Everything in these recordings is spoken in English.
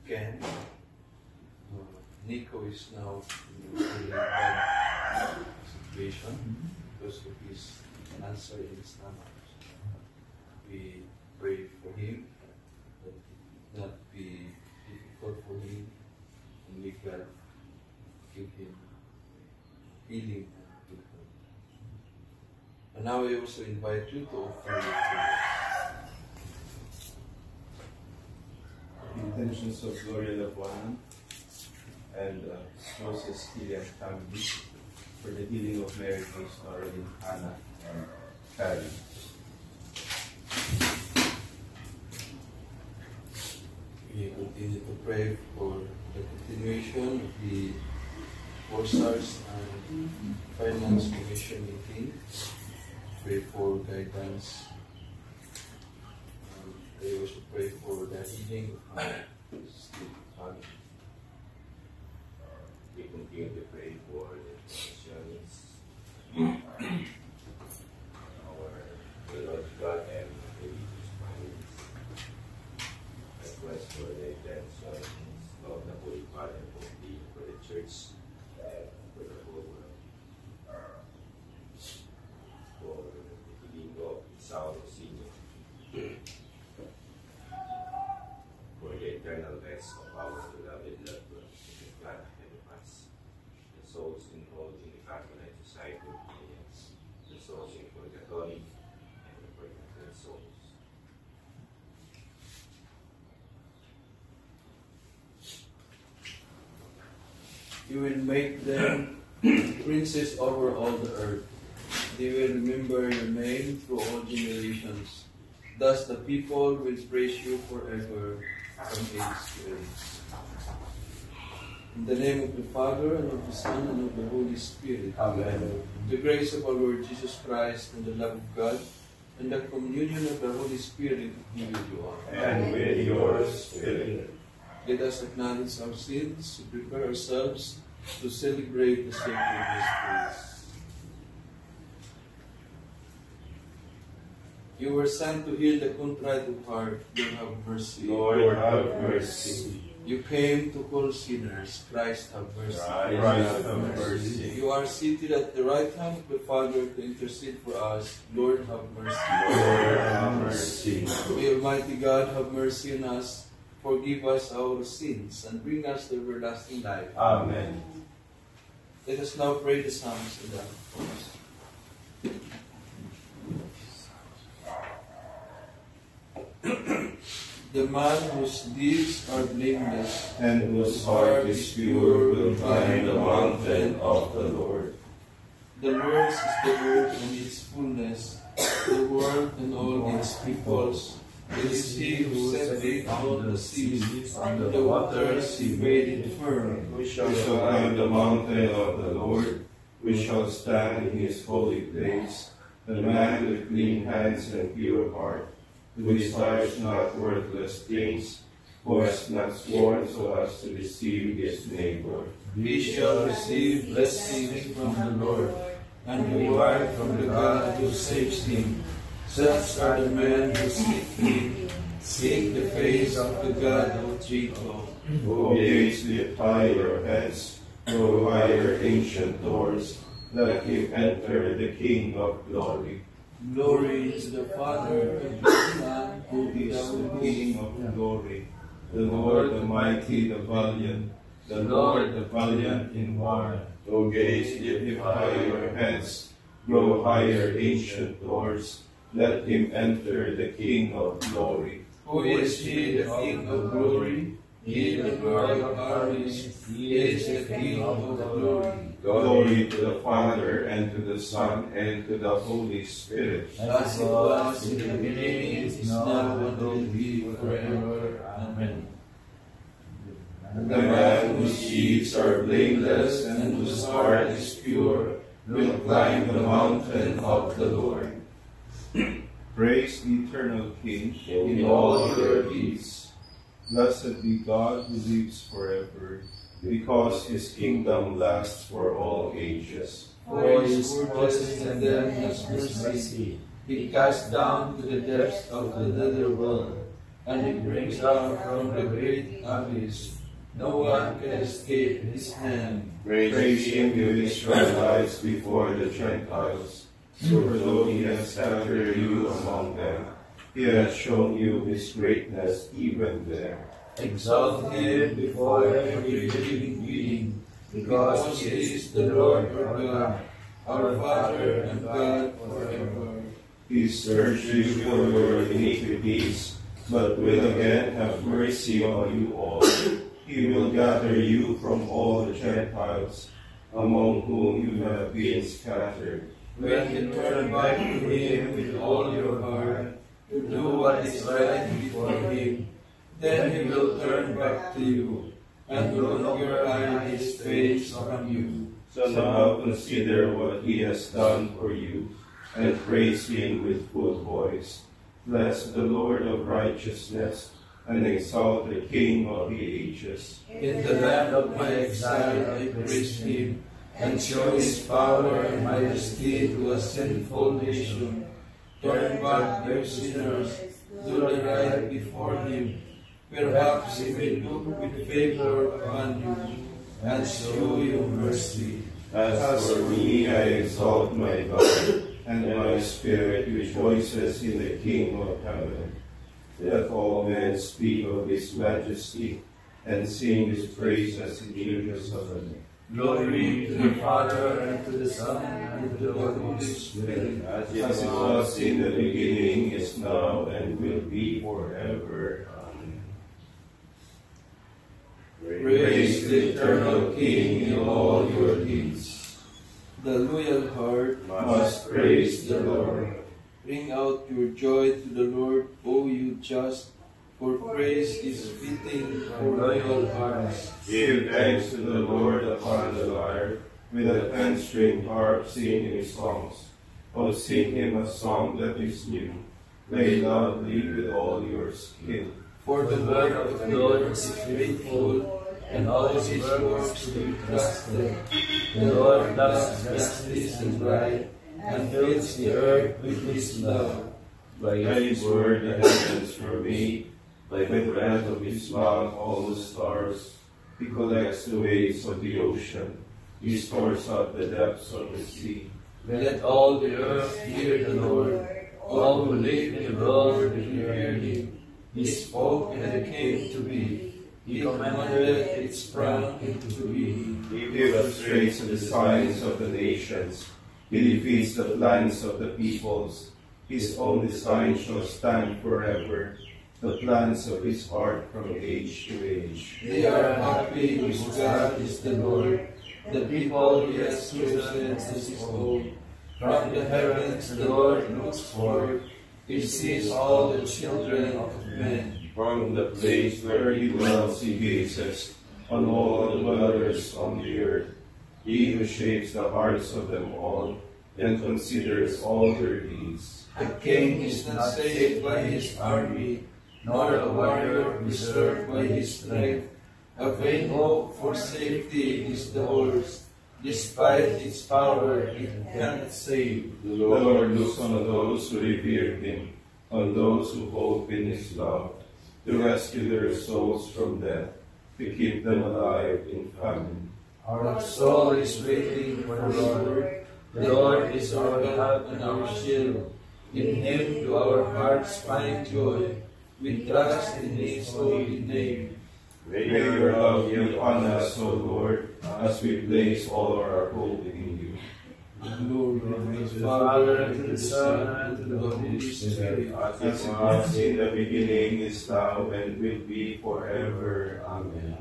Ken. Nico is now in a very bad situation because of his cancer in his stomach. We pray for him that it not be difficult for him, and we can give him healing. And now we also invite you to offer your prayers. The intentions of Gloria Labuana and Moses Kilian family for the healing of Mary Constantine, Hannah, and Karen. We continue to pray for the continuation of the Warsaws and Finance Commission meeting. Pray for guidance. I also pray for the healing of my sick family. We continue to pray for the Christians, our theological and religious minds, request for the intentions of the Holy Father for the Church and for the whole world, for the healing of Sao Senior, for the eternal rest of our beloved loved ones, God ahead of us, the souls enrolled in the Catholic Society of Indians, the souls in purgatory, and the purgative souls. You will make them princes over all the earth. They will remember your name through all generations. Thus the people will praise you forever, from age to age. In the name of the Father, and of the Son, and of the Holy Spirit. Amen. The grace of our Lord Jesus Christ, and the love of God, and the communion of the Holy Spirit be with you all. And with your spirit. Let us acknowledge our sins, to prepare ourselves to celebrate the sacred mysteries. You were sent to heal the contrite of heart. Lord, have mercy. Lord, have mercy. You came to call sinners. Christ, have mercy. Christ, have mercy. You are seated at the right hand of the Father to intercede for us. Lord, have mercy. Lord, have mercy. May Almighty God have mercy on us, forgive us our sins, and bring us to everlasting life. Amen. Let us now pray the Psalms of God. The man whose deeds are blameless And whose heart is pure will climb the mountain of the Lord. The Lord's is the earth and its fullness, the world and all its peoples. It is He who set down the seas, and the waters He made it firm. We shall climb the mountain of the Lord. We shall stand in His holy place. The man with clean hands and pure heart, who desires not worthless things, who has not sworn so as to deceive his neighbor. He shall receive blessings from the Lord, and reward from the God who saves him. Such are the men who seek the face of the God of Jacob. O gates, lift high your heads, O higher ancient doors, let him enter the King of glory. Glory to the Father, and to the Son, Who is the King of glory, the Lord the mighty, the valiant, the Lord the valiant in war. O gates, lift high your heads, grow higher ancient doors, let him enter the King of glory. Who is He, the King of glory? He, the Lord of armies, He is the King of glory. Glory to the Father, and to the Son, and to the Holy Spirit. As it was in the beginning, is now, and will be forever. Amen. The man whose deeds are blameless and whose heart is pure will climb the mountain of the Lord. Praise the eternal King in all your deeds. Blessed be God who lives forever, because His kingdom lasts for all ages. For His goodness and then His mercy, He cast down to the depths of the nether world, and he brings out from the great abyss. No one can escape his hand. Praise him who Israelites before the Gentiles. For though he has scattered you among them, he has shown you his greatness even there. Exalt him before every living being, because he is the Lord our God, our Father and God forever. He searched you for your iniquities, but will again have mercy on you all. He will gather you from all the Gentiles, among whom you have been scattered. When you turn back to him with all your heart, to do what is right before him, then he will turn back to you, and will not hide his face from you. So now consider what he has done for you, and praise him with full voice. Bless the Lord of righteousness, and exalt the King of the ages. In the land of my exile I praise him, and show his power and majesty to a sinful nation. Turn back their sinners, do the right before him. Perhaps he may look with favor upon you, and show you mercy. As for me, I exalt my God, and my spirit rejoices in the King of heaven. Let all men speak of his majesty, and sing his praises in Jerusalem. Glory to the Father, and to the Son, and to the Holy Spirit. As it was in the beginning, is now, and will be forever. Amen. Praise the eternal King in all your deeds. The loyal heart Must praise the Lord. Bring out your joy to the Lord, O you just, for praise is fitting for loyal hearts. Give thanks to the Lord upon the lyre, with a 10-string harp sing his songs. O sing him a song that is new. Play loudly with all your skill. For the word of the Lord is faithful, and all his works to be trusted. The Lord loves justice and right, and fills the earth with his love. By his word the heavens were made, by the breath of his mouth all the stars. He collects the waves of the ocean. He stores up the depths of the sea. Let all the earth hear the Lord. All who live in the world will hear him. He spoke and it came to be. He commanded it sprang into being. He illustrates the signs of the nations. He defeats the plans of the peoples. His own design shall stand forever, the plans of his heart from age to age. They are happy whose God is the Lord, the people he has chosen as his own. From the heavens the Lord looks forth, he sees all the children of men. From the place where he dwells he gazes on all the dwellers on the earth. He who shapes the hearts of them all, and considers all their deeds. The king is not saved by his army, nor a warrior preserved by his strength. A vain hope for safety is the horse. Despite its power, it cannot save. The Lord looks on those who revere him, on those who hope in his love, to rescue their souls from death, to keep them alive in famine. Our soul is waiting for the Lord. The Lord is our help and our shield. In him do our hearts find joy. We trust in his holy name. May your love be upon us, O Lord, as we place all our hope in you. Glory to the Father, and to the Son, and to the Holy Spirit. As it was in the beginning, is now, and will be forever. Amen.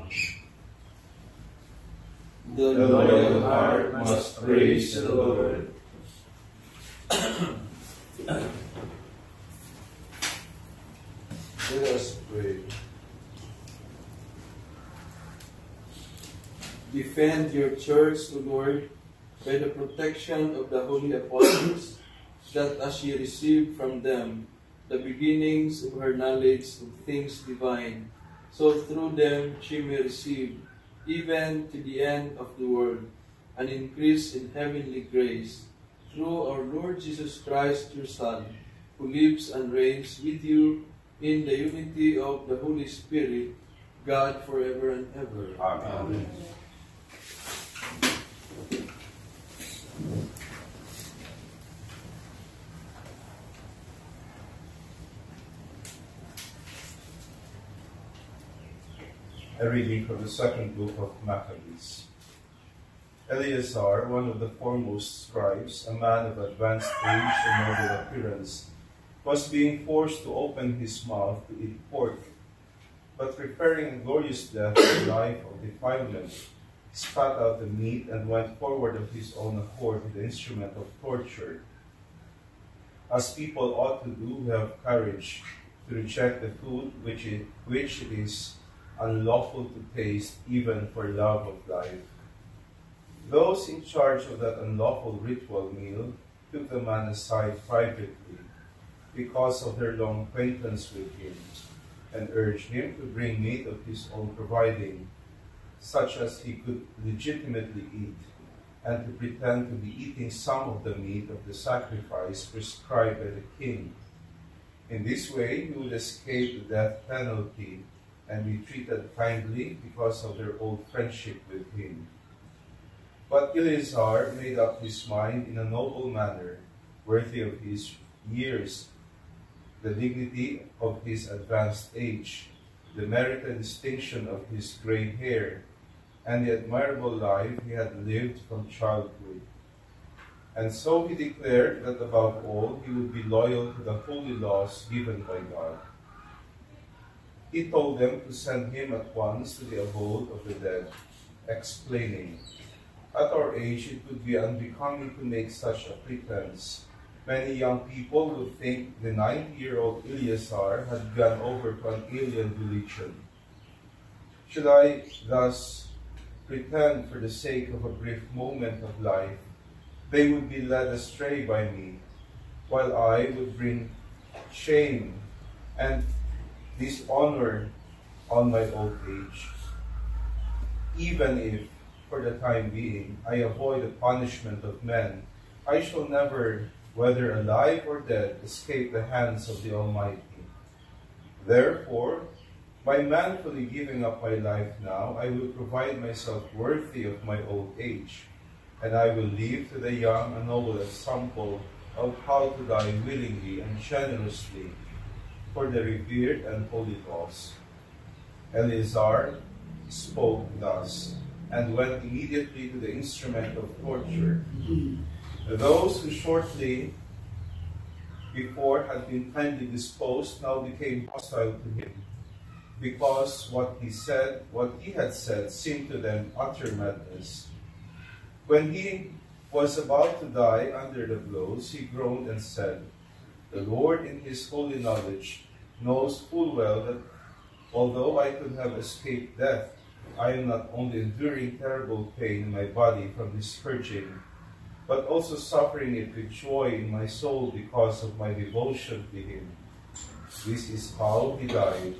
The The loyal heart must praise the Lord. Let us pray. Defend your church, O Lord, by the protection of the holy apostles, that as she received from them the beginnings of her knowledge of things divine, so through them she may receive, even to the end of the world, an increase in heavenly grace, through our Lord Jesus Christ, your Son, who lives and reigns with you in the unity of the Holy Spirit, God forever and ever. Amen. A reading from the second book of Maccabees. Eleazar, one of the foremost scribes, a man of advanced age and noble appearance, was being forced to open his mouth to eat pork, but preferring a glorious death to a life of defilement, spat out the meat and went forward of his own accord to the instrument of torture. As people ought to do who have courage to reject the food which it is unlawful to taste even for love of life. Those in charge of that unlawful ritual meal took the man aside privately because of their long acquaintance with him, and urged him to bring meat of his own providing, such as he could legitimately eat, and to pretend to be eating some of the meat of the sacrifice prescribed by the king. In this way he would escape the death penalty and be treated kindly because of their old friendship with him. But Eleazar made up his mind in a noble manner, worthy of his years, the dignity of his advanced age, the merit and distinction of his gray hair, and the admirable life he had lived from childhood. And so he declared that above all he would be loyal to the holy laws given by God. He told them to send him at once to the abode of the dead, explaining, "At our age it would be unbecoming to make such a pretense. Many young people would think the 90-year-old Eleazar had gone over to an alien religion. Should I thus pretend for the sake of a brief moment of life, they would be led astray by me, while I would bring shame and dishonor on my old age. Even if, for the time being, I avoid the punishment of men, I shall never, whether alive or dead, escape the hands of the Almighty. Therefore, by manfully giving up my life now, I will provide myself worthy of my old age, and I will leave to the young a noble example of how to die willingly and generously for the revered and holy cause." Eleazar spoke thus, and went immediately to the instrument of torture. Those who shortly before had been kindly disposed now became hostile to him, because what he had said seemed to them utter madness. When he was about to die under the blows, he groaned and said, "The Lord in his holy knowledge knows full well that although I could have escaped death, I am not only enduring terrible pain in my body from this scourging, but also suffering it with joy in my soul because of my devotion to him." This is how he died,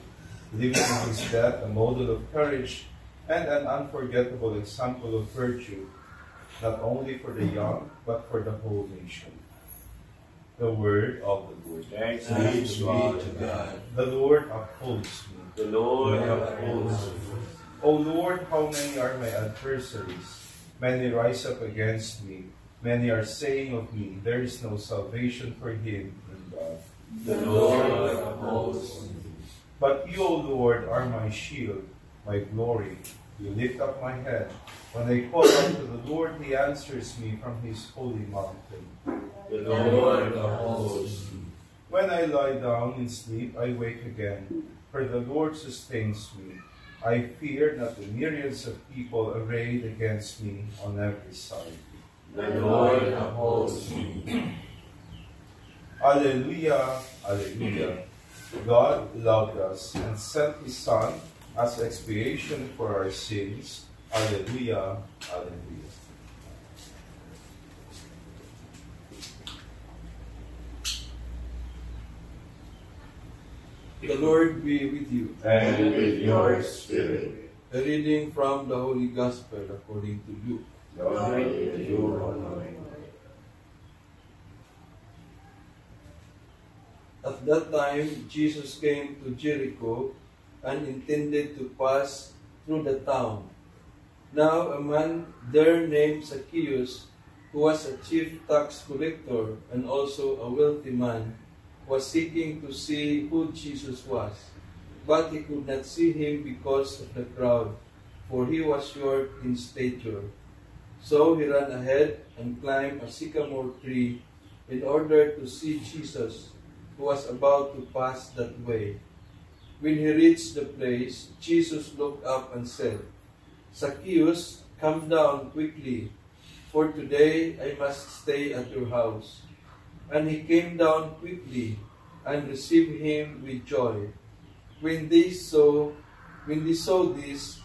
leaving in his death a model of courage and an unforgettable example of virtue, not only for the young, but for the whole nation. The word of the Lord. Thanks Thanks be be to God. The Lord upholds me. The Lord upholds you. O Lord, how many are my adversaries? Many rise up against me. Many are saying of me, "There is no salvation for him in God." The Lord upholds you. But you, O Lord, are my shield, my glory. You lift up my head. When I call out to the Lord, he answers me from his holy mountain. The Lord upholds you. When I lie down in sleep, I wake again, for the Lord sustains me. I fear not the myriads of people arrayed against me on every side. The Lord upholds you. Alleluia, alleluia. God loved us and sent his Son as expiation for our sins. Alleluia, alleluia. The Lord be with you. And with your spirit. A reading from the Holy Gospel according to Luke. Glory to you, O Lord. At that time Jesus came to Jericho and intended to pass through the town. Now a man there named Zacchaeus, who was a chief tax collector and also a wealthy man, was seeking to see who Jesus was. But he could not see him because of the crowd, for he was short in stature. So he ran ahead and climbed a sycamore tree in order to see Jesus, who was about to pass that way. When he reached the place, Jesus looked up and said, "Zacchaeus, come down quickly, for today I must stay at your house." And he came down quickly and received him with joy. When they saw this,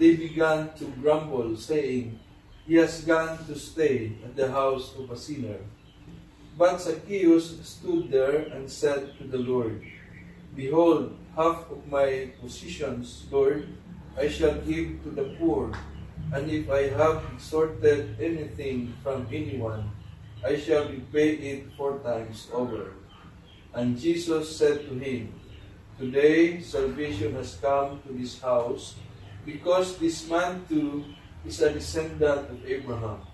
they began to grumble, saying, "He has gone to stay at the house of a sinner." But Zacchaeus stood there and said to the Lord, "Behold, half of my possessions, Lord, I shall give to the poor, and if I have extorted anything from anyone, I shall repay it 4 times over." And Jesus said to him, "Today salvation has come to this house, because this man too is a descendant of Abraham.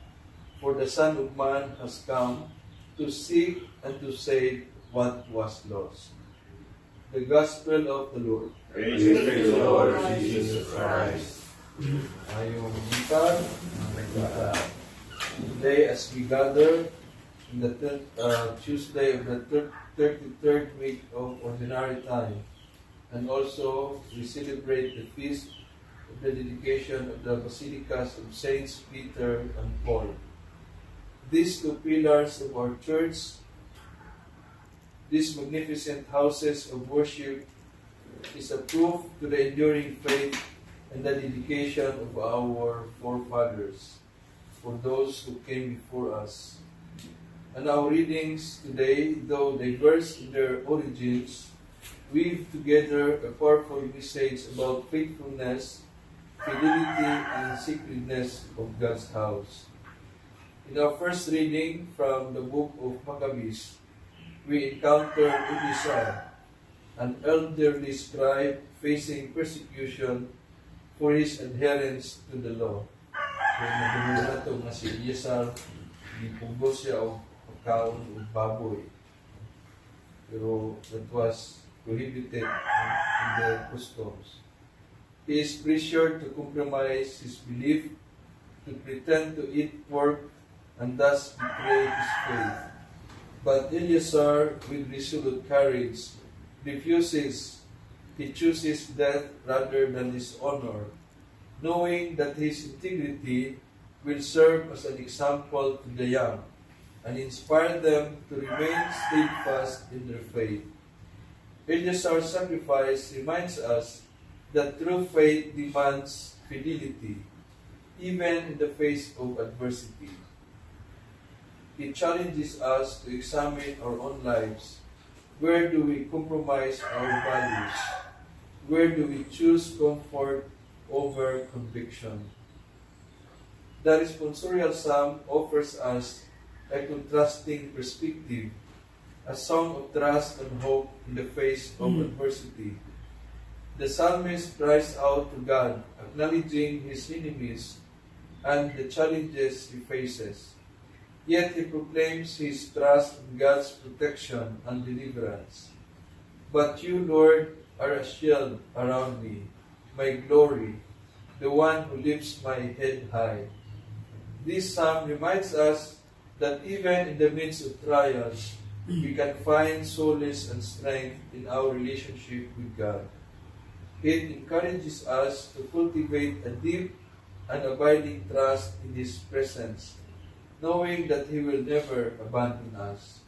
For the Son of Man has come to seek and to save what was lost." The Gospel of the Lord. Praise to the Lord Jesus Christ. Ayong bintag, today as we gather in the Tuesday of the 33rd week of Ordinary Time, and also we celebrate the feast of the dedication of the Basilicas of Saints Peter and Paul. These 2 pillars of our church, these magnificent houses of worship, is a proof to the enduring faith and the dedication of our forefathers, for those who came before us. And our readings today, though diverse in their origins, weave together a powerful message about faithfulness, fidelity, and sacredness of God's house. In our first reading from the book of Maccabees, we encounter Eleazar, an elderly scribe facing persecution for his adherence to the law. Kung nagulong nato nga si Eleazar, gipugos siya o pagkaon o baboy. Pero that was prohibited in their customs. He is pressured to compromise his belief, to pretend to eat pork, and thus betray his faith. But Eleazar, with resolute courage, refuses. He chooses death rather than dishonor, knowing that his integrity will serve as an example to the young and inspire them to remain steadfast in their faith. Eleazar's sacrifice reminds us that true faith demands fidelity, even in the face of adversity. It challenges us to examine our own lives. Where do we compromise our values? Where do we choose comfort over conviction? The responsorial psalm offers us a contrasting perspective, a song of trust and hope in the face of adversity. The psalmist cries out to God, acknowledging his enemies and the challenges he faces. Yet he proclaims his trust in God's protection and deliverance. "But you, Lord, are a shield around me, my glory, the one who lifts my head high." This psalm reminds us that even in the midst of trials, we can find solace and strength in our relationship with God. It encourages us to cultivate a deep and abiding trust in His presence, knowing that He will never abandon us.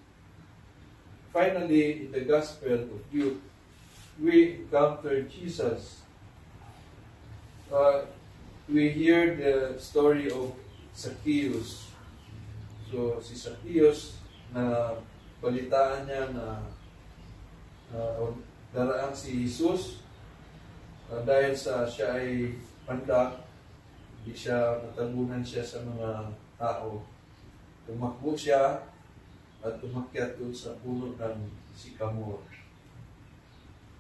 Finally, in the Gospel of Luke, we encounter Jesus. We hear the story of Zacchaeus. So, si Zacchaeus, na balitaan niya na daraan si Jesus, dahil sa siya ay pandak, hindi siya natabunan siya sa mga tao. Tumakbo siya at tumakyat doon sa puno ng sycamore.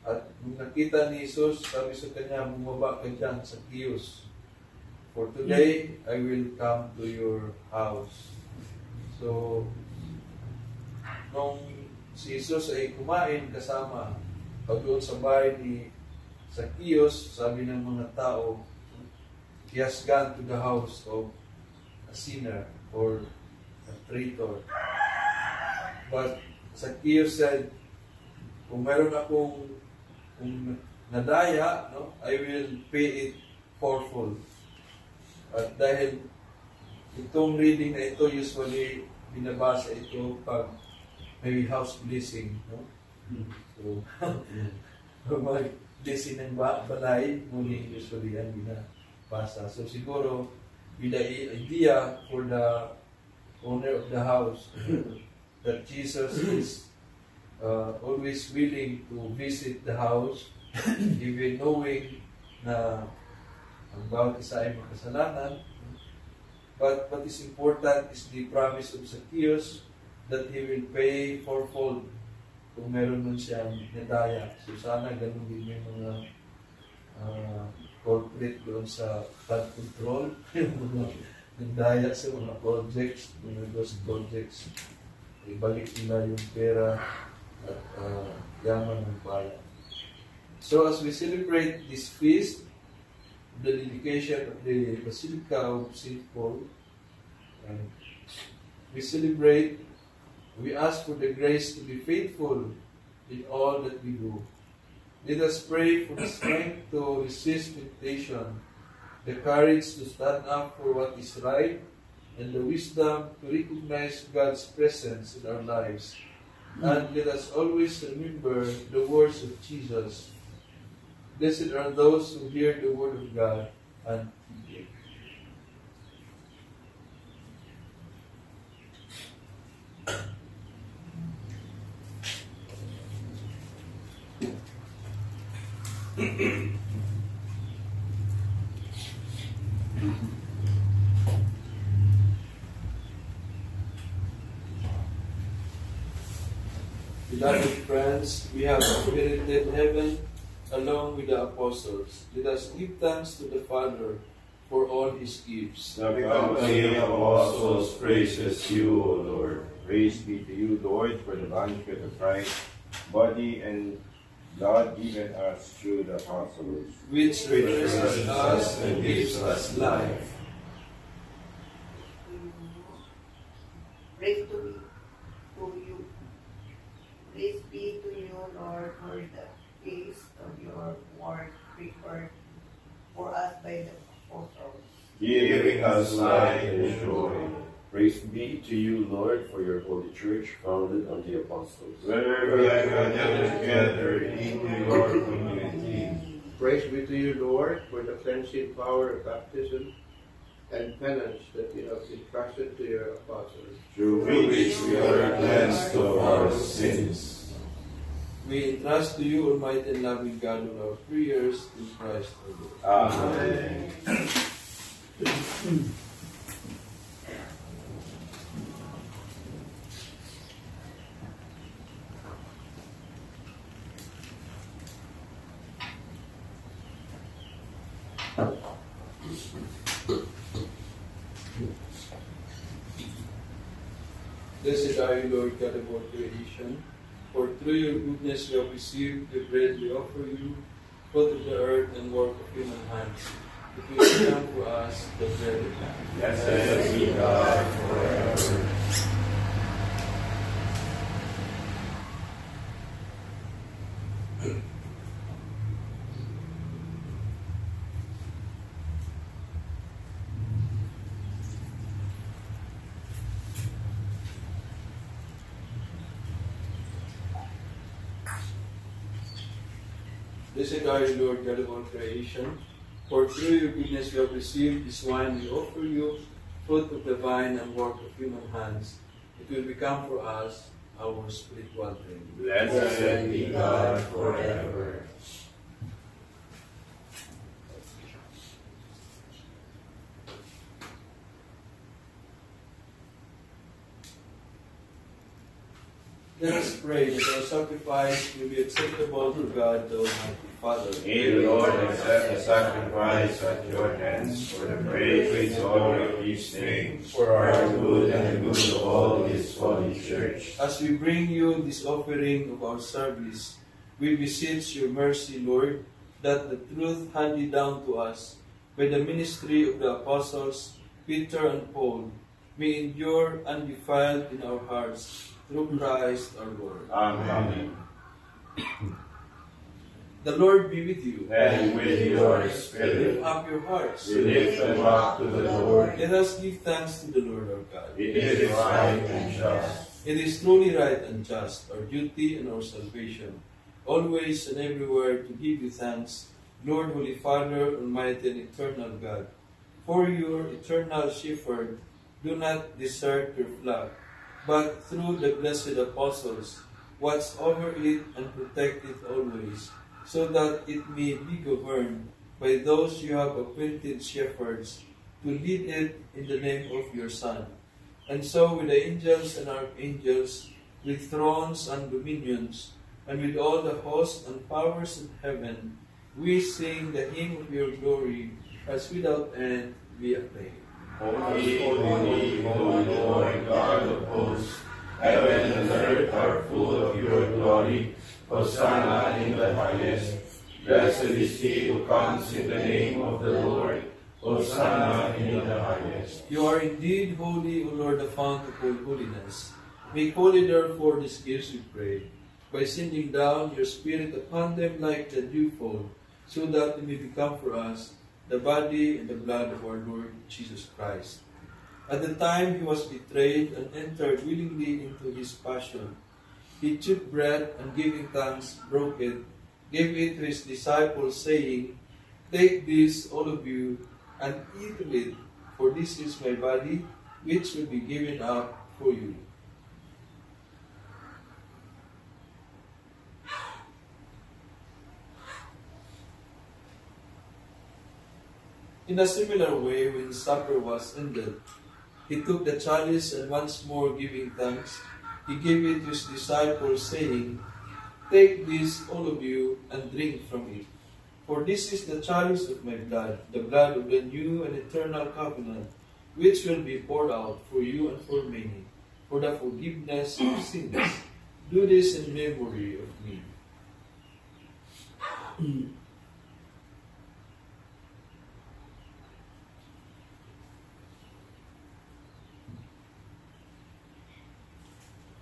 At nung nakita ni Jesus, sabi sa kanya, bumaba ka dyan sa kiyos. For today, I will come to your house. So, nung si Jesus ay kumain kasama pag doon sa bahay ni Zacchaeus, sabi ng mga tao, he has gone to the house of a sinner or a traitor. But Zacchaeus said, kung mayroon akong nadaya, no, I will pay it fourfold. At dahil itong reading na ito, usually binabasa ito pag may house blessing. No? So, mag blessing ng balay, ngunit usually yan binabasa. So siguro, with the idea for the owner of the house that Jesus is always willing to visit the house, even knowing na ang bawat isa ay makasalanan. But what is important is the promise of Zacchaeus that he will pay fourfold kung meron nun siyang nadaya. So sana ganun din yung mga corporate doon sa flood control, yung mga nagdaya sa mga projects, mga ghost projects, ibalik nila yung pera at yaman ng bayan. So as we celebrate this feast, the dedication of the Basilica of St. Paul, we celebrate, we ask for the grace to be faithful in all that we do. Let us pray for the strength to resist temptation, the courage to stand up for what is right, and the wisdom to recognize God's presence in our lives. And let us always remember the words of Jesus. Blessed are those who hear the word of God and keep it. Beloved friends, we have inherited heaven along with the apostles. Let us give thanks to the Father for all His gifts. The company of apostles praises you, O Lord. Praise be to you, Lord, for the banquet of Christ, body and blood given us through the apostles, which refreshes us and gives us life. Praise to you. Praise be to you, Lord, for the taste of your word prepared for us by the apostles, Giving us life and joy. Praise be to you, Lord, for your holy church founded on the apostles. Whenever we are gathered together in your community. Praise be to you, Lord, for the cleansing power of baptism and penance that you have entrusted to your apostles, Through which we are cleansed of our sins. We entrust to you, Almighty and loving God, all our prayers in Christ our Lord. Amen. Blessed are you, Lord God of all creation, for through your goodness we have received the bread we offer you, fruit of the earth and work of human hands. It will become for us the bread of life. Blessed be God forever. Blessed are you, Lord God of all creation, for through your goodness we have received this wine we offer you, fruit of the vine and work of human hands. It will become for us our spiritual drink. Blessed be God forever. Let us pray that our sacrifice will be acceptable to God the Almighty Father. May the Lord accept the sacrifice at your hands for the praise and glory of His name, for our good and the good of all His holy church. As we bring you this offering of our service, we beseech your mercy, Lord, that the truth handed down to us by the ministry of the apostles Peter and Paul may endure undefiled in our hearts through Christ our Lord. Amen. The Lord be with you. And with your Lift spirit, up your hearts. we lift them up to the Lord. Let us give thanks to the Lord our God. It is right and just. It is truly right and just, our duty and our salvation, always and everywhere to give you thanks, Lord, Holy Father, Almighty and Eternal God. For your eternal shepherd, do not desert your flock, but through the blessed apostles, watch over it and protect it always, so that it may be governed by those you have appointed shepherds to lead it in the name of your Son. And so with the angels and archangels, with thrones and dominions, and with all the hosts and powers in heaven, we sing the hymn of your glory, as without end we acclaim. Holy, holy, holy Lord, God of hosts, heaven and earth are full of your glory. Hosanna in the highest. Blessed is he who comes in the name of the Lord. Hosanna in the highest. You are indeed holy, O Lord, the fount of all holiness. Make holy therefore these gifts, we pray, by sending down your Spirit upon them like the dewfall, so that they may become for us the body and the blood of our Lord Jesus Christ. At the time he was betrayed and entered willingly into his passion, he took bread and giving thanks, broke it, gave it to his disciples, saying, Take this, all of you, and eat of it, for this is my body, which will be given up for you. In a similar way, when supper was ended, he took the chalice and once more giving thanks, he gave it to his disciples, saying, Take this, all of you, and drink from it. For this is the chalice of my blood, the blood of the new and eternal covenant, which will be poured out for you and for many, for the forgiveness of sins. Do this in memory of me.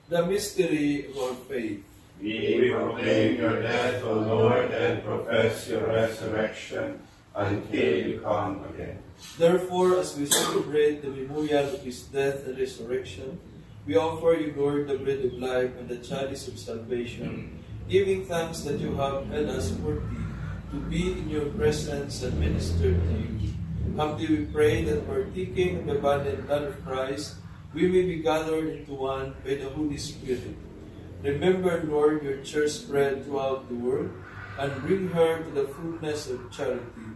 The mystery of our faith. We proclaim your death, O Lord, and profess your resurrection until you come again. Therefore, as we celebrate the memorial of his death and resurrection, we offer you, Lord, the bread of life and the chalice of salvation, giving thanks that you have held us worthy to be in your presence and minister to you. Humbly we pray that partaking of the body and blood of Christ, we may be gathered into one by the Holy Spirit. Remember, Lord, your church spread throughout the world, and bring her to the fullness of charity,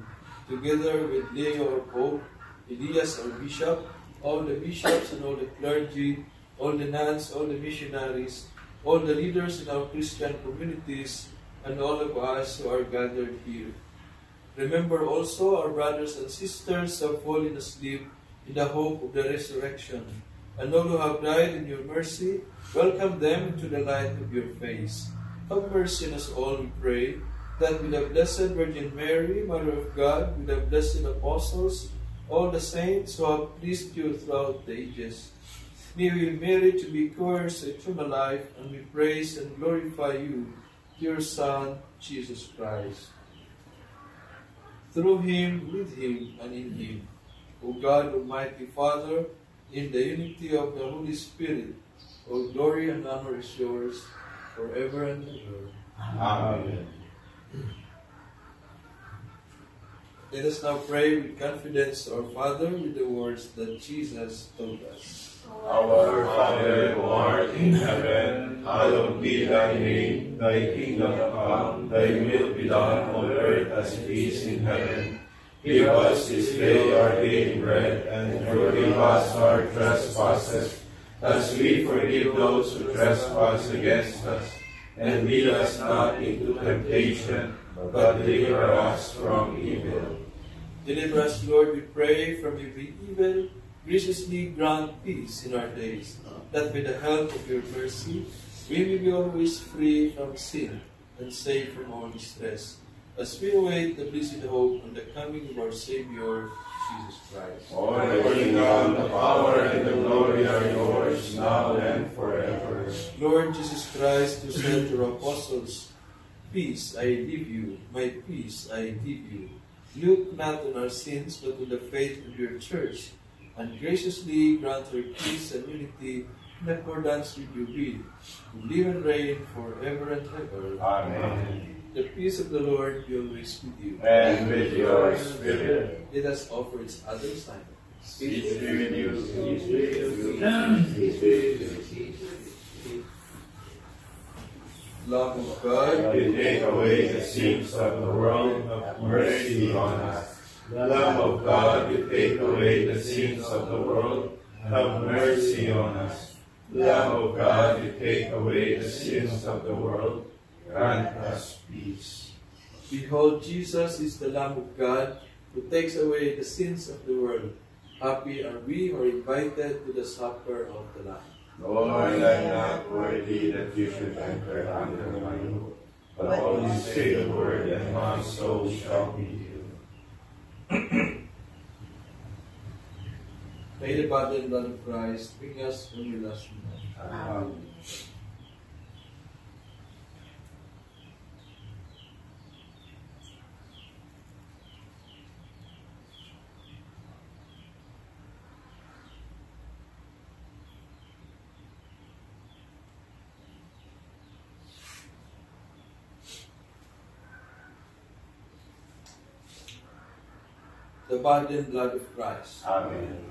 together with Leo our Pope, Elias our Bishop, all the bishops and all the clergy, all the nuns, all the missionaries, all the leaders in our Christian communities, and all of us who are gathered here. Remember also our brothers and sisters who have fallen asleep in the hope of the resurrection, and all who have died in your mercy, welcome them into the light of your face. Have mercy on us all, we pray, that with the Blessed Virgin Mary, Mother of God, with the blessed apostles, all the saints who have pleased you throughout the ages, may we merit to be heirs of eternal life, and we praise and glorify you, your Son, Jesus Christ. Through him, with him, and in him, O God, Almighty Father, in the unity of the Holy Spirit, all glory and honor is yours, forever and ever. Amen. Let us now pray with confidence to our Father with the words that Jesus taught us. Our Father who art in heaven, hallowed be thy name. Thy kingdom come, thy will be done on earth as it is in heaven. Give us this day our daily bread, and forgive us our trespasses, as we forgive those who trespass against us. And lead us not into temptation, but deliver us from evil. Deliver us, Lord, we pray, from every evil. Graciously grant peace in our days, that by the help of your mercy, we may be always free from sin and safe from all distress, as we await the blessed hope and the coming of our Savior, Jesus Christ. For the kingdom, the power, and the glory are yours, now and forever. Lord Jesus Christ, who said to your apostles, "Peace I leave you, my peace I give you," look not on our sins, but on the faith of your church, and graciously grant her peace and unity in accordance with your will, who live and reign forever and ever. Amen. The peace of the Lord be always with you. And with your spirit. Let us offer its other sign. Peace be with you. Peace be with you. Peace be with you. Love of God, You take away the sins of the world, have mercy on us. Lamb of God, you take away the sins of the world, have mercy on us. Lamb of God, you take away the sins of the world, grant us peace. behold, Jesus is the Lamb of God, who takes away the sins of the world. Happy are we who are invited to the supper of the Lamb. Lord, I am not worthy that you should enter under my roof, but only say the word, and my soul shall be healed. May the body and blood of Christ bring us from your last night. Amen. The body and blood of Christ. Amen.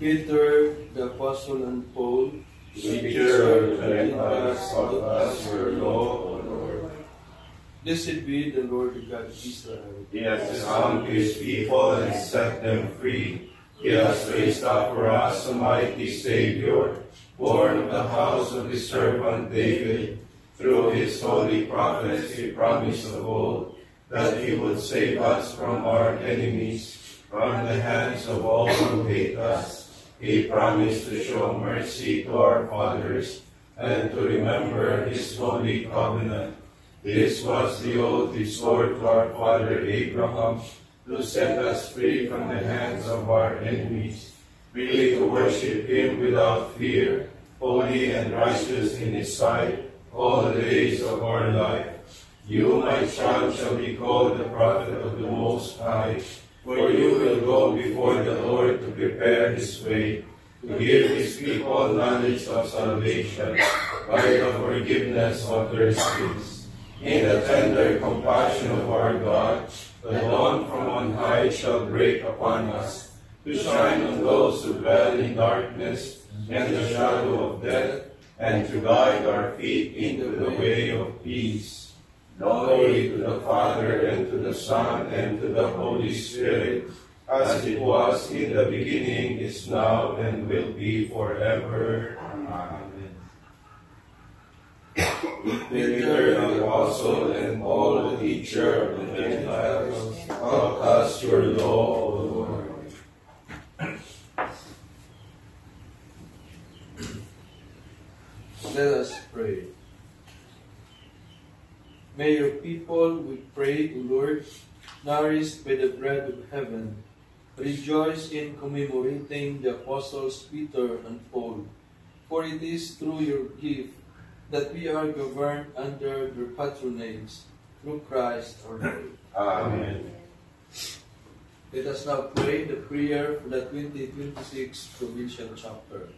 Peter, the Apostle, and Paul, Teacher, and us of us your law, O Lord. blessed be the Lord God of Israel. He has found his people and set them free. He has raised up for us a mighty Savior, born of the house of his servant David. Through his holy prophets he promised of old that he would save us from our enemies, from the hands of all who hate us. He promised to show mercy to our fathers and to remember his holy covenant. This was the oath he swore to our father Abraham, to set us free from the hands of our enemies, really to worship him without fear, holy and righteous in his sight, all the days of our life. You, my child, shall be called the prophet of the Most High, for you will go before the Lord to prepare his way, to give his people knowledge of salvation by the forgiveness of their sins. In the tender compassion of our God, the dawn from on high shall break upon us, to shine on those who dwell in darkness and the shadow of death, and to guide our feet into the way of peace. Glory to the Father, and to the Son, and to the Holy Spirit, as it was in the beginning, is now, and will be forever. Amen. Peter, the Apostle, and Paul, the teacher of the Gentiles, taught us your law, O Lord. Let us pray. May your people, we pray, O Lord, nourished by the bread of heaven, rejoice in commemorating the apostles Peter and Paul, for it is through your gift that we are governed under their patronage, through Christ our Lord. Amen. Let us now pray the prayer for the 2026 Provincial Chapter.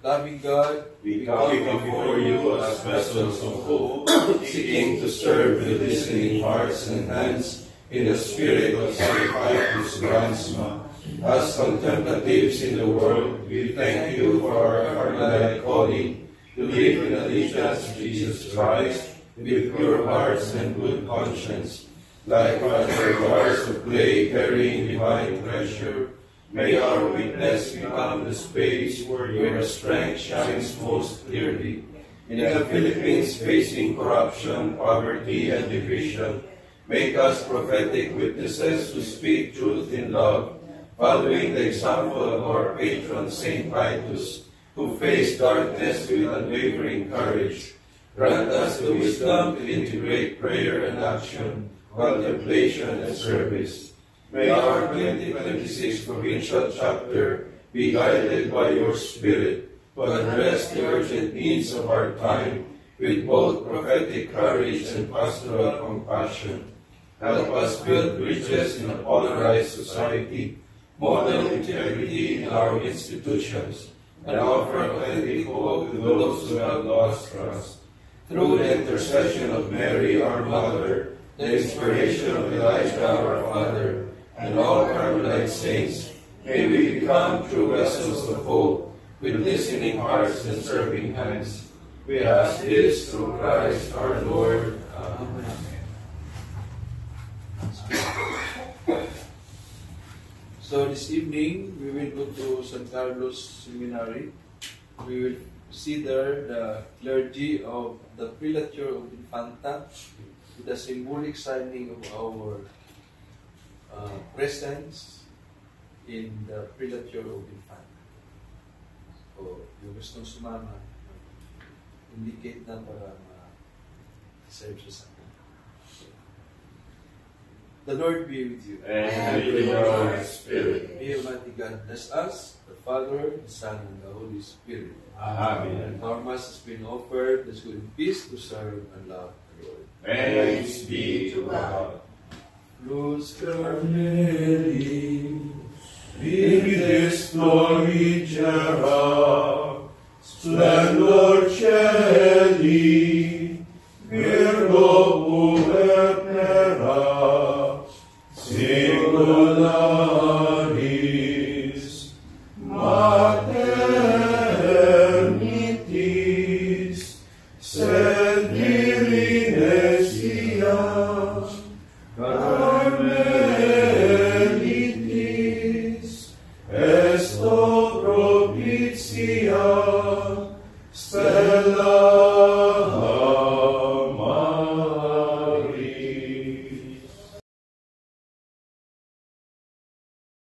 Loving God, We come before you as vessels of hope, seeking to serve with listening hearts and hands in the spirit of St. Vitus Grandsma. As contemplatives in the world, we thank you for our cardinal calling to live in allegiance to Jesus Christ with pure hearts and good conscience. Like fragile jars of clay carrying divine treasure, may our witness become the space where your strength shines most clearly. In the Philippines facing corruption, poverty, and division, make us prophetic witnesses who speak truth in love, following the example of our patron St. Vitus, who faced darkness with unwavering courage. Grant us the wisdom to integrate prayer and action, contemplation and service. May our 2026 Provincial Chapter be guided by your Spirit to address the urgent needs of our time with both prophetic courage and pastoral compassion. Help us build bridges in a polarized society, model integrity in our institutions, and offer authentic hope to those who have lost trust. Through the intercession of Mary, our Mother, the inspiration of Elijah, our Father, and all Carmelite saints, may we become true vessels of hope, with listening hearts and serving hands. We ask this through Christ our Lord. Amen. So this evening, we will go to San Carlos Seminary. We will see there the clergy of the Prelature of Infanta, with the symbolic signing of our presence in the Prelature of Infanta. So, yung gustong sumama, indicate na para ma-serve siya sa akin. The Lord be with you. And with your spirit. May Almighty God bless us, the Father, the Son, and the Holy Spirit. Amen. Our Mass has been offered. Let's go in peace to serve and love the Lord. Thanks be to God. Luz Carmeli, Vivides Florigera, Splendor Celi, Virgo Pupernera, Singularis, sed Virinesia, Carmelitis, esto propitia, stella